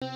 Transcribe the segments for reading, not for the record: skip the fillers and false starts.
Hello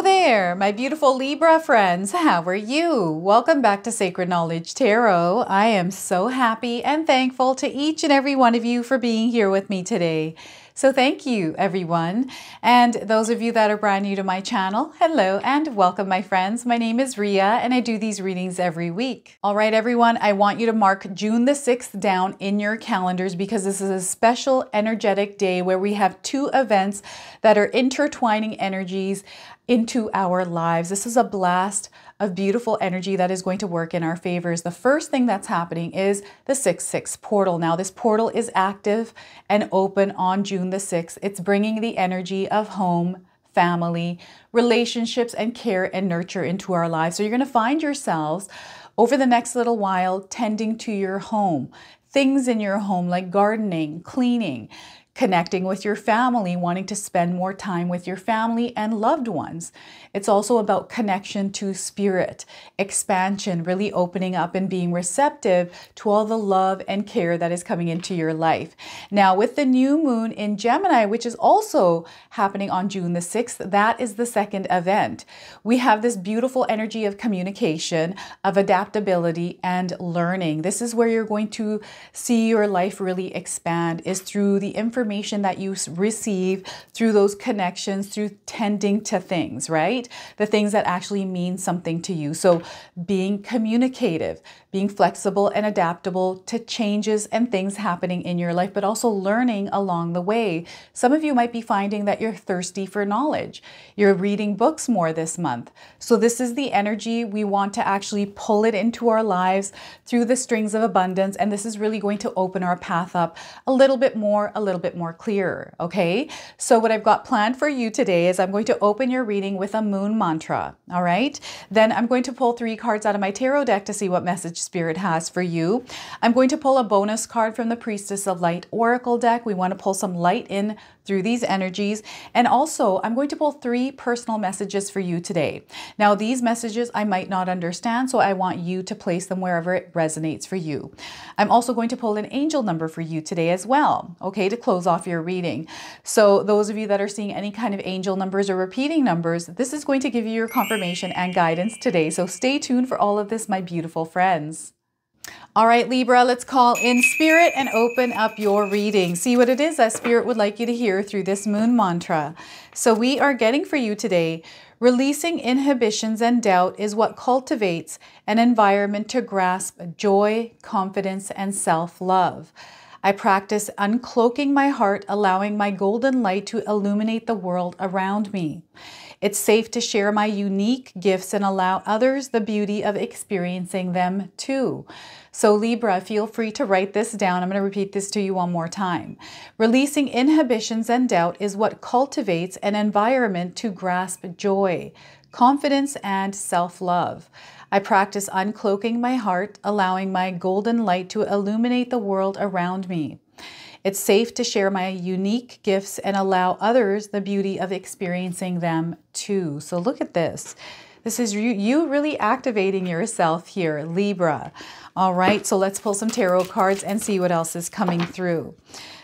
there, my beautiful Libra friends. How are you? Welcome back to Sacred Knowledge Tarot. I am so happy and thankful to each and every one of you for being here with me today. So thank you, everyone. And those of you that are brand new to my channel, hello and welcome, my friends. My name is Ria and I do these readings every week. All right, everyone, I want you to mark June the 6th down in your calendars because this is a special energetic day where we have two events that are intertwining energies into our lives. This is a blast of beautiful energy that is going to work in our favors. The first thing that's happening is the 6-6 portal. Now, this portal is active and open on June the 6th. It's bringing the energy of home, family, relationships, and care and nurture into our lives. So you're going to find yourselves over the next little while tending to your home, things in your home like gardening, cleaning, connecting with your family, wanting to spend more time with your family and loved ones. It's also about connection to spirit, expansion, really opening up and being receptive to all the love and care that is coming into your life. Now, with the new moon in Gemini, which is also happening on June the 6th, that is the second event. We have this beautiful energy of communication, of adaptability and learning. This is where you're going to see your life really expand, is through the information that you receive, through those connections, through tending to things, right? The things that actually mean something to you. So being communicative, being flexible and adaptable to changes and things happening in your life, but also learning along the way. Some of you might be finding that you're thirsty for knowledge. You're reading books more this month. So this is the energy we want to actually pull it into our lives through the strings of abundance. And this is really going to open our path up a little bit more clearer. Okay. So what I've got planned for you today is I'm going to open your reading with a moon mantra. All right. Then I'm going to pull 3 cards out of my tarot deck to see what message Spirit has for you. I'm going to pull a bonus card from the Priestess of Light Oracle deck. We want to pull some light in through these energies. And also I'm going to pull 3 personal messages for you today. Now, these messages I might not understand, so I want you to place them wherever it resonates for you. I'm also going to pull an angel number for you today as well, okay, to close off your reading. So those of you that are seeing any kind of angel numbers or repeating numbers, this is going to give you your confirmation and guidance today. So stay tuned for all of this, my beautiful friends. All right, Libra, let's call in Spirit and open up your reading. See what it is that Spirit would like you to hear through this moon mantra. So we are getting for you today, releasing inhibitions and doubt is what cultivates an environment to grasp joy, confidence, and self-love. I practice uncloaking my heart, allowing my golden light to illuminate the world around me. It's safe to share my unique gifts and allow others the beauty of experiencing them too. So Libra, feel free to write this down. I'm going to repeat this to you one more time. Releasing inhibitions and doubt is what cultivates an environment to grasp joy, confidence, and self-love. I practice uncloaking my heart, allowing my golden light to illuminate the world around me. It's safe to share my unique gifts and allow others the beauty of experiencing them too. So look at this. This is you really activating yourself here, Libra. All right, so let's pull some tarot cards and see what else is coming through.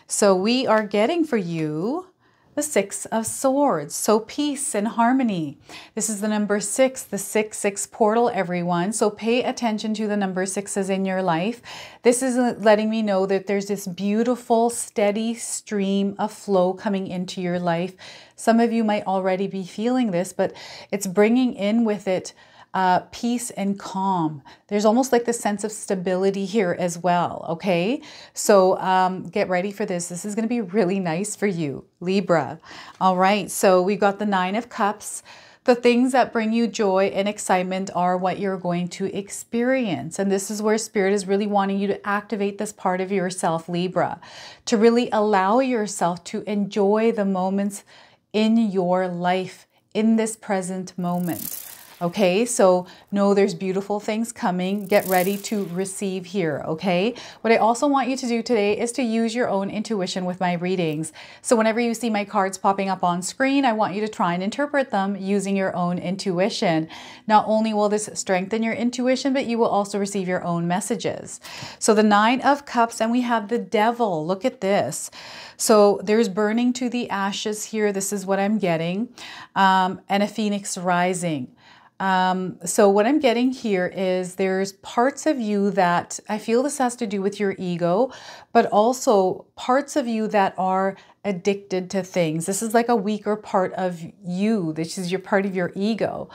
So we are getting for you the 6 of Swords. So peace and harmony. This is the number 6, the 6-6 portal, everyone. So pay attention to the number 6s in your life. This is letting me know that there's this beautiful, steady stream of flow coming into your life. Some of you might already be feeling this, but it's bringing in with it peace and calm. There's almost like the sense of stability here as well, okay? So get ready for this. This is going to be really nice for you, Libra. All right, so we've got the 9 of Cups. The things that bring you joy and excitement are what you're going to experience. And this is where Spirit is really wanting you to activate this part of yourself, Libra, to really allow yourself to enjoy the moments in your life in this present moment. Okay, so know there's beautiful things coming. Get ready to receive here, okay? What I also want you to do today is to use your own intuition with my readings. So whenever you see my cards popping up on screen, I want you to try and interpret them using your own intuition. Not only will this strengthen your intuition, but you will also receive your own messages. So the Nine of Cups, and we have the Devil. Look at this. So there's burning to the ashes here. This is what I'm getting. And a phoenix rising. So what I'm getting here is there's parts of you that I feel this has to do with your ego, but also parts of you that are addicted to things. This is like a weaker part of you. This is your part of your ego.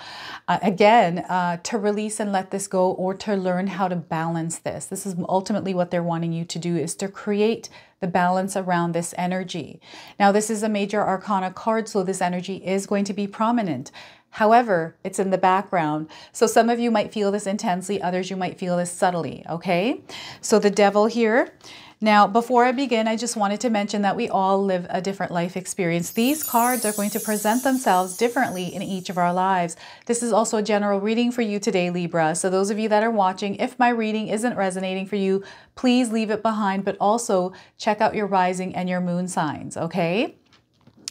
Again, to release and let this go, or to learn how to balance this. This is ultimately what they're wanting you to do, is to create the balance around this energy. Now, this is a major arcana card, so this energy is going to be prominent. However, it's in the background. So some of you might feel this intensely, others you might feel this subtly, okay? So the Devil here. Now, before I begin, I just wanted to mention that we all live a different life experience. These cards are going to present themselves differently in each of our lives. This is also a general reading for you today, Libra. So those of you that are watching, if my reading isn't resonating for you, please leave it behind, but also check out your rising and your moon signs, okay?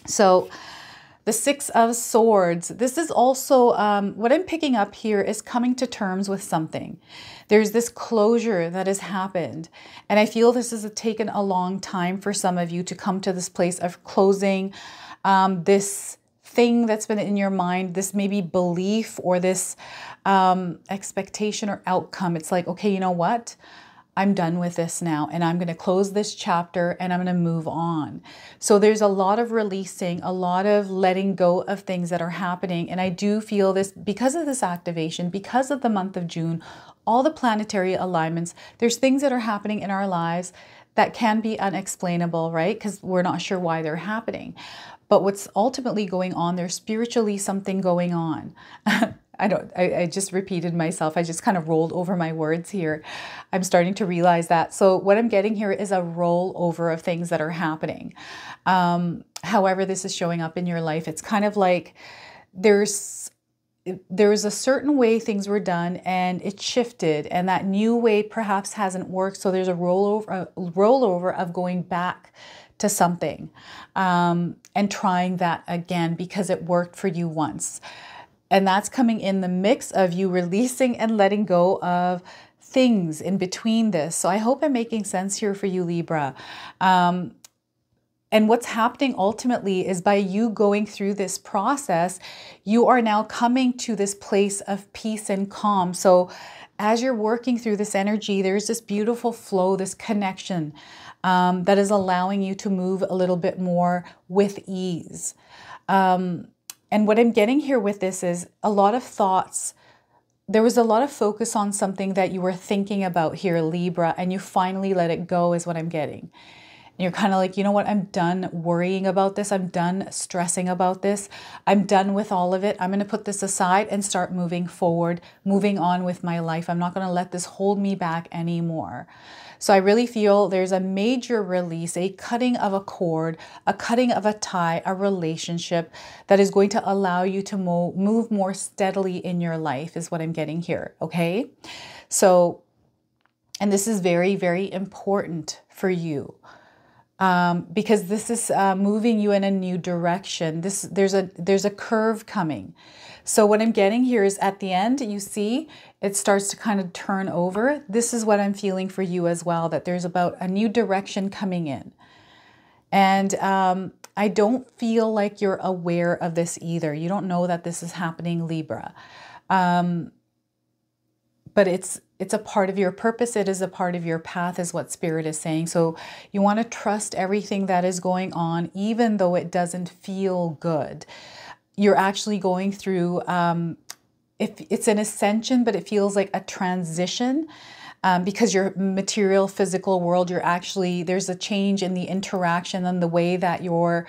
So the Six of Swords. This is also, what I'm picking up here is coming to terms with something. There's this closure that has happened. And I feel this has taken a long time for some of you to come to this place of closing this thing that's been in your mind, this maybe belief or this expectation or outcome. It's like, okay, you know what? I'm done with this now, and I'm going to close this chapter and I'm going to move on. So there's a lot of releasing, a lot of letting go of things that are happening. And I do feel this because of this activation, because of the month of June, all the planetary alignments, there's things that are happening in our lives that can be unexplainable, right? Because we're not sure why they're happening. But what's ultimately going on, there's spiritually something going on. I just repeated myself. I just kind of rolled over my words here. I'm starting to realize that. So what I'm getting here is a rollover of things that are happening. However this is showing up in your life, it's kind of like there's a certain way things were done and it shifted, and that new way perhaps hasn't worked. So there's a rollover of going back to something and trying that again because it worked for you once. And that's coming in the mix of you releasing and letting go of things in between this. So I hope I'm making sense here for you, Libra. And what's happening ultimately is by you going through this process, you are now coming to this place of peace and calm. So as you're working through this energy, there's this beautiful flow, this connection that is allowing you to move a little bit more with ease. And what I'm getting here with this is a lot of thoughts. There was a lot of focus on something that you were thinking about here, Libra, and you finally let it go is what I'm getting. And you're kind of like, you know what? I'm done worrying about this. I'm done stressing about this. I'm done with all of it. I'm going to put this aside and start moving forward, moving on with my life. I'm not going to let this hold me back anymore. So I really feel there's a major release, a cutting of a cord, a cutting of a tie, a relationship that is going to allow you to move more steadily in your life is what I'm getting here, okay? So, and this is very, very important for you. Because this is moving you in a new direction. There's a curve coming. So what I'm getting here is at the end, you see, it starts to kind of turn over. This is what I'm feeling for you as well, that there's about a new direction coming in. And I don't feel like you're aware of this either. You don't know that this is happening, Libra. But it's a part of your purpose. It is a part of your path is what Spirit is saying. So you want to trust everything that is going on, even though it doesn't feel good. You're actually going through, if it's an ascension, but it feels like a transition because your material, physical world, there's a change in the interaction and the way that you're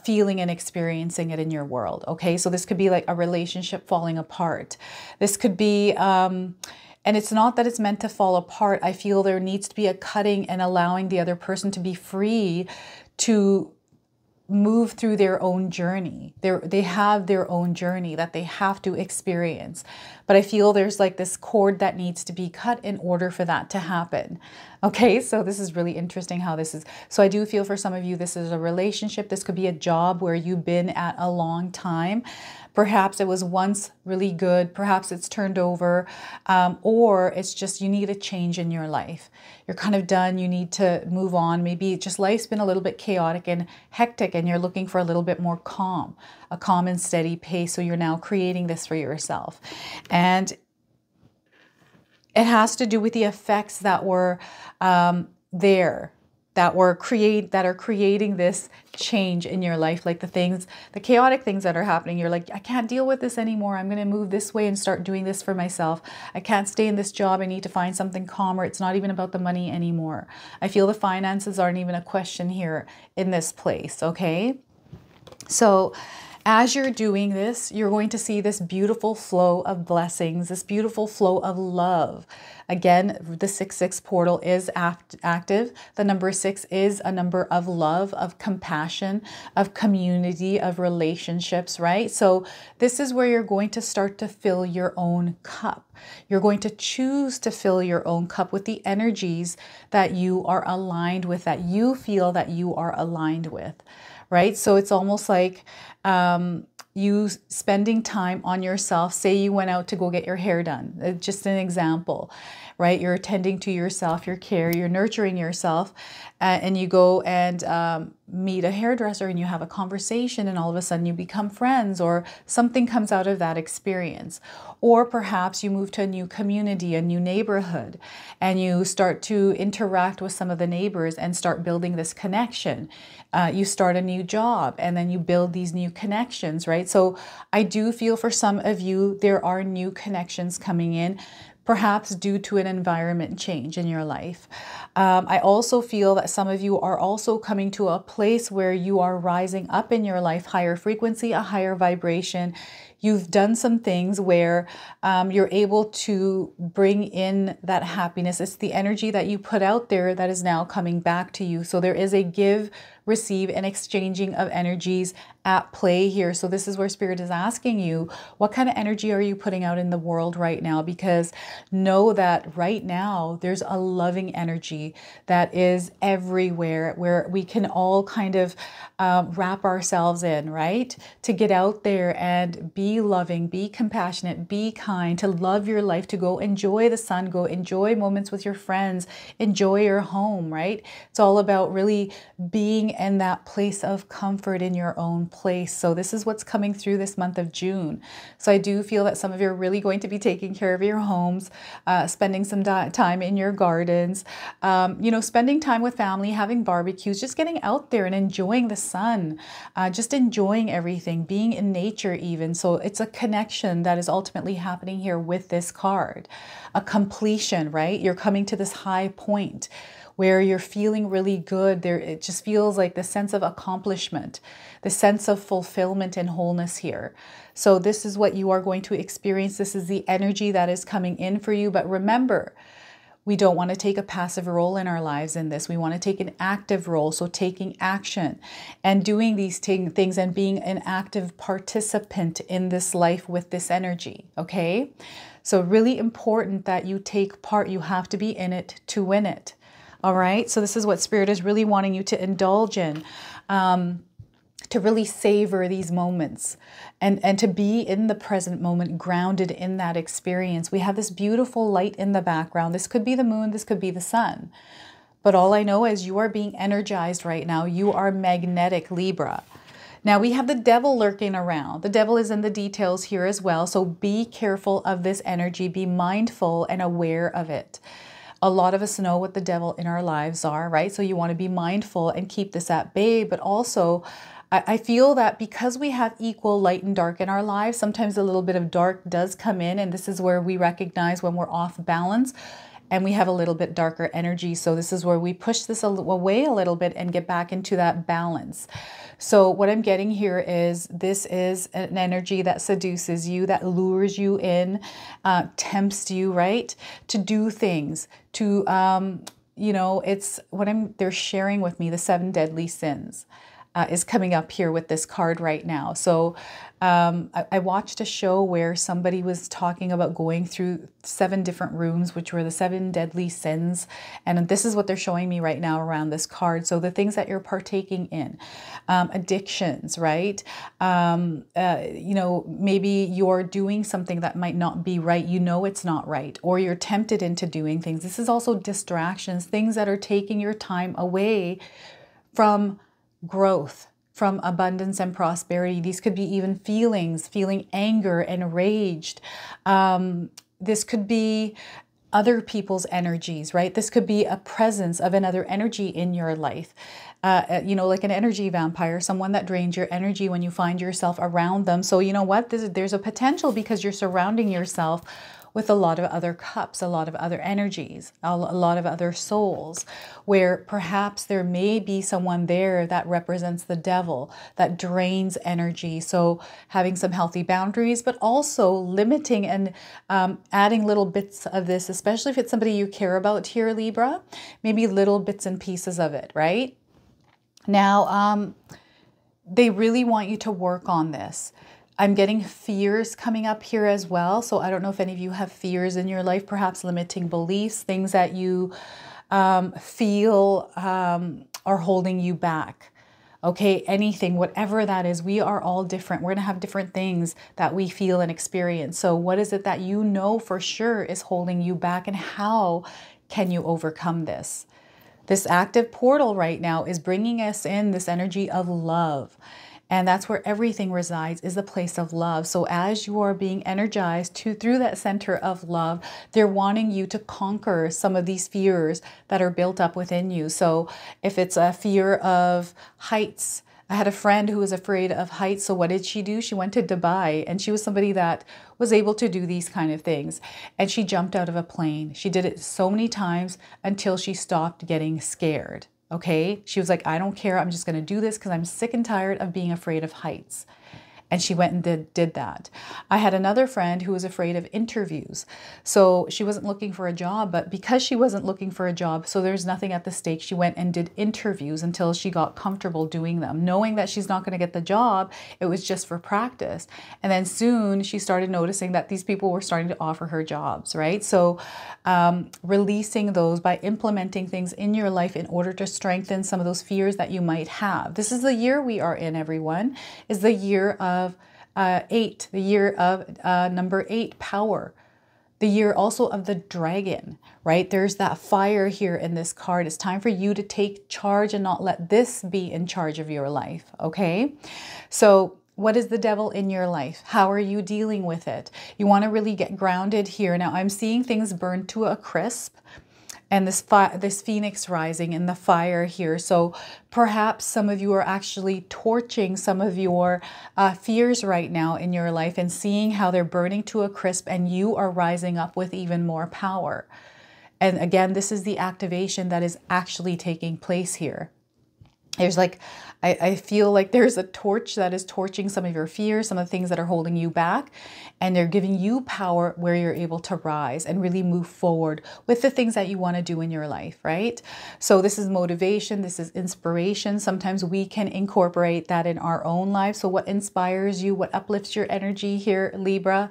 feeling and experiencing it in your world. Okay, so this could be like a relationship falling apart. This could be, and it's not that it's meant to fall apart. I feel there needs to be a cutting and allowing the other person to be free to move through their own journey. They have their own journey that they have to experience. But I feel there's like this cord that needs to be cut in order for that to happen. Okay, so this is really interesting how this is. So I do feel for some of you, this is a relationship. This could be a job where you've been at a long time. Perhaps it was once really good. Perhaps it's turned over, or it's just you need a change in your life. You're kind of done. You need to move on. Maybe just life's been a little bit chaotic and hectic, and you're looking for a little bit more calm, a calm and steady pace. So you're now creating this for yourself. And it has to do with the effects that were there, that are creating this change in your life, like the chaotic things that are happening. You're like, I can't deal with this anymore. I'm going to move this way and start doing this for myself. I can't stay in this job. I need to find something calmer. It's not even about the money anymore. I feel the finances aren't even a question here in this place. Okay. So as you're doing this, you're going to see this beautiful flow of blessings, this beautiful flow of love. Again, the 6-6 portal is active. The number 6 is a number of love, of compassion, of community, of relationships, right? So this is where you're going to start to fill your own cup. You're going to choose to fill your own cup with the energies that you are aligned with, that you feel that you are aligned with, right? So it's almost like you spending time on yourself. Say you went out to go get your hair done, just an example, right? You're attending to yourself, your care, you're nurturing yourself, and you go and meet a hairdresser and you have a conversation, and all of a sudden you become friends, or something comes out of that experience. Or perhaps you move to a new community, a new neighborhood, and you start to interact with some of the neighbors and start building this connection. You start a new job and then you build these new connections, right? So I do feel for some of you, there are new connections coming in, perhaps due to an environment change in your life. I also feel that some of you are also coming to a place where you are rising up in your life, higher frequency, a higher vibration. You've done some things where you're able to bring in that happiness. It's the energy that you put out there that is now coming back to you. So there is a give, receive, and exchanging of energies at play here. So this is where Spirit is asking you, what kind of energy are you putting out in the world right now? Because know that right now there's a loving energy that is everywhere, where we can all kind of wrap ourselves in, right? To get out there and be loving, be compassionate, be kind, to love your life, to go enjoy the sun, go enjoy moments with your friends, enjoy your home, right? It's all about really being in that place of comfort in your own place. So this is what's coming through this month of June. So I do feel that some of you are really going to be taking care of your homes, spending some time in your gardens, you know, spending time with family, having barbecues, just getting out there and enjoying the sun, just enjoying everything, being in nature even. So it's a connection that is ultimately happening here with this card, a completion, right? You're coming to this high point where you're feeling really good. There, it just feels like the sense of accomplishment, the sense of fulfillment and wholeness here. So this is what you are going to experience. This is the energy that is coming in for you. But remember, we don't want to take a passive role in our lives in this. We want to take an active role. So taking action and doing these things and being an active participant in this life with this energy. Okay. So really important that you take part. You have to be in it to win it. All right. So this is what Spirit is really wanting you to indulge in, to really savor these moments and to be in the present moment, grounded in that experience. We have this beautiful light in the background. This could be the moon. This could be the sun. But all I know is you are being energized right now. You are magnetic, Libra. Now we have the devil lurking around. The devil is in the details here as well. So be careful of this energy. Be mindful and aware of it. A lot of us know what the devil in our lives are, right? So you want to be mindful and keep this at bay. But also, I feel that because we have equal light and dark in our lives, sometimes a little bit of dark does come in. And this is where we recognize when we're off balance and we have a little bit darker energy. So this is where we push this away a little bit and get back into that balance. So what I'm getting here is this is an energy that seduces you, that lures you in, tempts you, right? To do things, to, you know, it's what they're sharing with me, the 7 deadly sins. is coming up here with this card right now. So I watched a show where somebody was talking about going through 7 different rooms, which were the 7 deadly sins. And this is what they're showing me right now around this card. So the things that you're partaking in, addictions, right? You know, maybe you're doing something that might not be right. You know it's not right, or you're tempted into doing things. This is also distractions, things that are taking your time away from growth, from abundance and prosperity. These could be even feelings, feeling anger, enraged. This could be other people's energies, right? This could be a presence of another energy in your life. You know, like an energy vampire, someone that drains your energy when you find yourself around them. So you know what? There's a potential because you're surrounding yourself with a lot of other cups, a lot of other energies, a lot of other souls, where perhaps there may be someone there that represents the devil, that drains energy. So having some healthy boundaries, but also limiting and adding little bits of this, especially if it's somebody you care about here, Libra, maybe little bits and pieces of it, right? Now, they really want you to work on this. I'm getting fears coming up here as well. So I don't know if any of you have fears in your life, perhaps limiting beliefs, things that you feel are holding you back. Okay, anything, whatever that is, we are all different. We're going to have different things that we feel and experience. So what is it that you know for sure is holding you back, and how can you overcome this? This active portal right now is bringing us in this energy of love. And that's where everything resides, is the place of love. So as you are being energized through that center of love, they're wanting you to conquer some of these fears that are built up within you. So if it's a fear of heights, I had a friend who was afraid of heights. So what did she do? She went to Dubai, and she was somebody that was able to do these kind of things. And she jumped out of a plane. She did it so many times until she stopped getting scared. Okay, she was like, I don't care. I'm just going to do this because I'm sick and tired of being afraid of heights. And she went and did that. I had another friend who was afraid of interviews. So she wasn't looking for a job, but because she wasn't looking for a job, so there's nothing at the stake, she went and did interviews until she got comfortable doing them, knowing that she's not going to get the job. It was just for practice. And then soon she started noticing that these people were starting to offer her jobs, right? So releasing those by implementing things in your life in order to strengthen some of those fears that you might have. This is the year we are in, everyone, is the year of 8, the year of number 8, power, the year also of the dragon, right? There's that fire here in this card. It's time for you to take charge and not let this be in charge of your life, okay? So what is the devil in your life? How are you dealing with it? You want to really get grounded here. Now I'm seeing things burn to a crisp. And this phoenix rising in the fire here. So perhaps some of you are actually torching some of your fears right now in your life and seeing how they're burning to a crisp, and you are rising up with even more power. And again, this is the activation that is actually taking place here. There's like, I feel like there's a torch that is torching some of your fears, some of the things that are holding you back, and they're giving you power where you're able to rise and really move forward with the things that you want to do in your life, right? So this is motivation, this is inspiration. Sometimes we can incorporate that in our own lives. So what inspires you, what uplifts your energy here, Libra?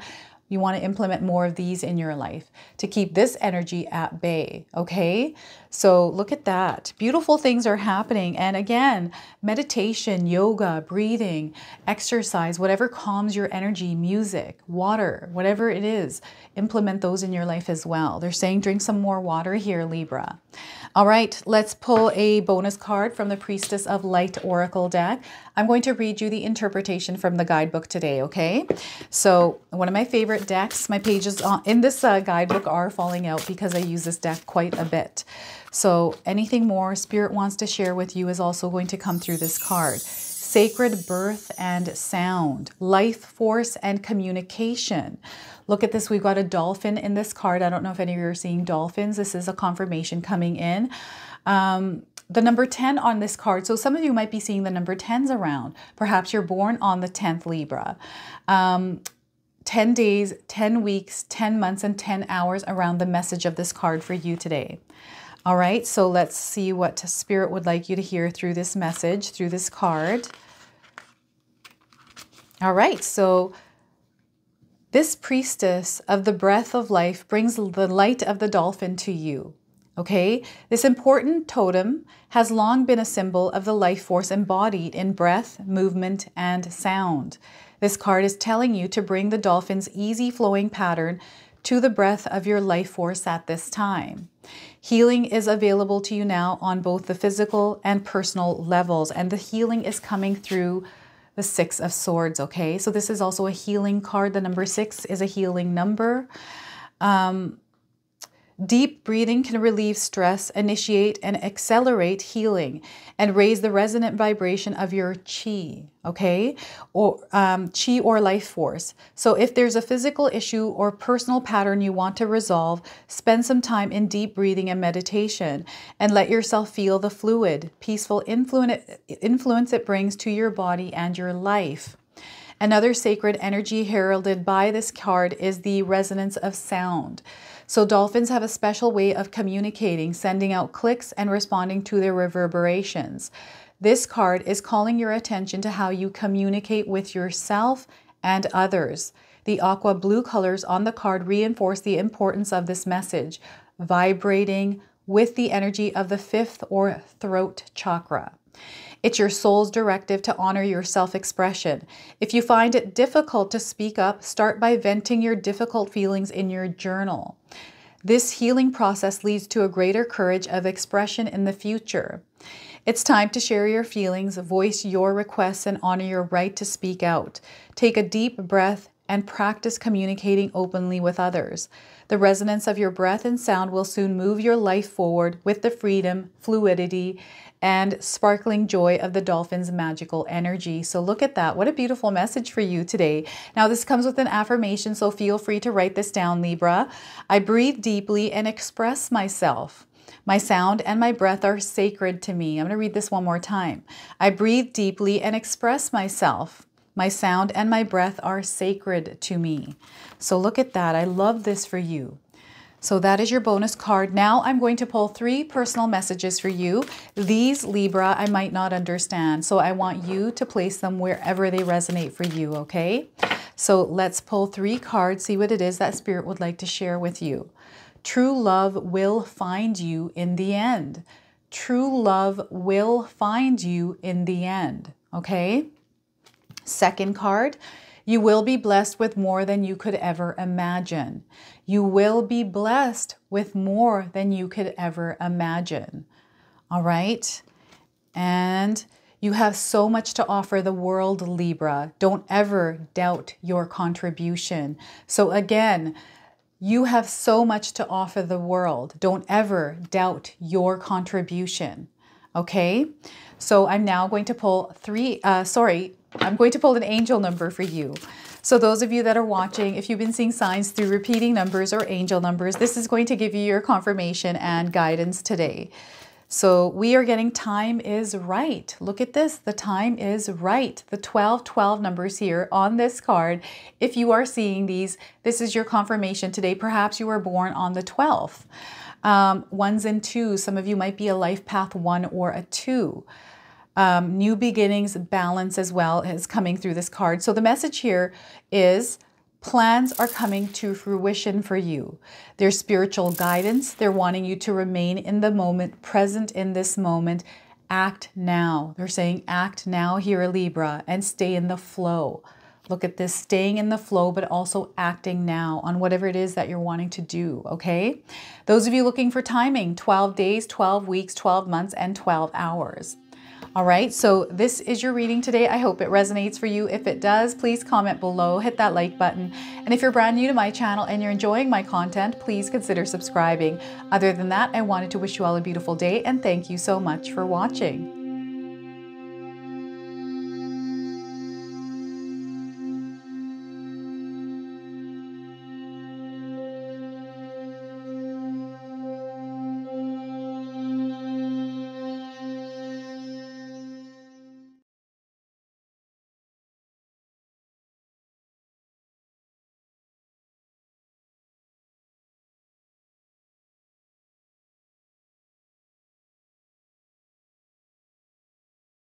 You want to implement more of these in your life to keep this energy at bay, okay? So look at that. Beautiful things are happening. And again, meditation, yoga, breathing, exercise, whatever calms your energy, music, water, whatever it is, implement those in your life as well. They're saying drink some more water here, Libra. All right, let's pull a bonus card from the Priestess of Light Oracle deck. I'm going to read you the interpretation from the guidebook today, okay? So one of my favorite decks, my pages in this guidebook are falling out because I use this deck quite a bit. So anything more Spirit wants to share with you is also going to come through this card. Sacred birth and sound, life force and communication. Look at this. We've got a dolphin in this card. I don't know if any of you are seeing dolphins. This is a confirmation coming in. The number 10 on this card. So some of you might be seeing the number 10s around. Perhaps you're born on the 10th, Libra. 10 days, 10 weeks, 10 months, and 10 hours around the message of this card for you today. All right, so let's see what Spirit would like you to hear through this message, through this card. All right, so this priestess of the breath of life brings the light of the dolphin to you. Okay, this important totem has long been a symbol of the life force embodied in breath, movement, and sound. This card is telling you to bring the dolphin's easy flowing pattern to the breath of your life force at this time. Healing is available to you now on both the physical and personal levels, and the healing is coming through the Six of Swords, okay? So this is also a healing card. The number 6 is a healing number. Deep breathing can relieve stress, initiate and accelerate healing, and raise the resonant vibration of your chi, okay? Or chi or life force. So if there's a physical issue or personal pattern you want to resolve, spend some time in deep breathing and meditation and let yourself feel the fluid, peaceful influence it brings to your body and your life. Another sacred energy heralded by this card is the resonance of sound. So dolphins have a special way of communicating, sending out clicks and responding to their reverberations. This card is calling your attention to how you communicate with yourself and others. The aqua blue colors on the card reinforce the importance of this message, vibrating with the energy of the 5th or throat chakra. It's your soul's directive to honor your self-expression. If you find it difficult to speak up, start by venting your difficult feelings in your journal. This healing process leads to a greater courage of expression in the future. It's time to share your feelings, voice your requests, and honor your right to speak out. Take a deep breath and practice communicating openly with others. The resonance of your breath and sound will soon move your life forward with the freedom, fluidity, and sparkling joy of the dolphin's magical energy. So look at that. What a beautiful message for you today. Now this comes with an affirmation, so feel free to write this down, Libra. I breathe deeply and express myself. My sound and my breath are sacred to me. I'm going to read this one more time. I breathe deeply and express myself. My sound and my breath are sacred to me. So look at that. I love this for you. So that is your bonus card. Now I'm going to pull 3 personal messages for you. These, Libra, I might not understand. So I want you to place them wherever they resonate for you, okay? So let's pull 3 cards, see what it is that Spirit would like to share with you. True love will find you in the end. True love will find you in the end, okay? Second card, you will be blessed with more than you could ever imagine. You will be blessed with more than you could ever imagine. All right? And you have so much to offer the world, Libra. Don't ever doubt your contribution. So again, you have so much to offer the world. Don't ever doubt your contribution. Okay? So I'm now going to pull I'm going to pull an angel number for you. So those of you that are watching, if you've been seeing signs through repeating numbers or angel numbers, this is going to give you your confirmation and guidance today. So we are getting time is right. Look at this. The time is right. The 12 numbers here on this card. If you are seeing these, this is your confirmation today. Perhaps you were born on the 12th. 1s and 2s. Some of you might be a life path 1 or a 2. New beginnings, balance as well is coming through this card. So the message here is plans are coming to fruition for you. There's spiritual guidance. They're wanting you to remain in the moment, present in this moment. Act now. They're saying act now here, Libra, and stay in the flow. Look at this, staying in the flow, but also acting now on whatever it is that you're wanting to do, okay? Those of you looking for timing, 12 days, 12 weeks, 12 months, and 12 hours. All right, so this is your reading today. I hope it resonates for you. If it does, please comment below, hit that like button. And if you're brand new to my channel and you're enjoying my content, please consider subscribing. Other than that, I wanted to wish you all a beautiful day and thank you so much for watching.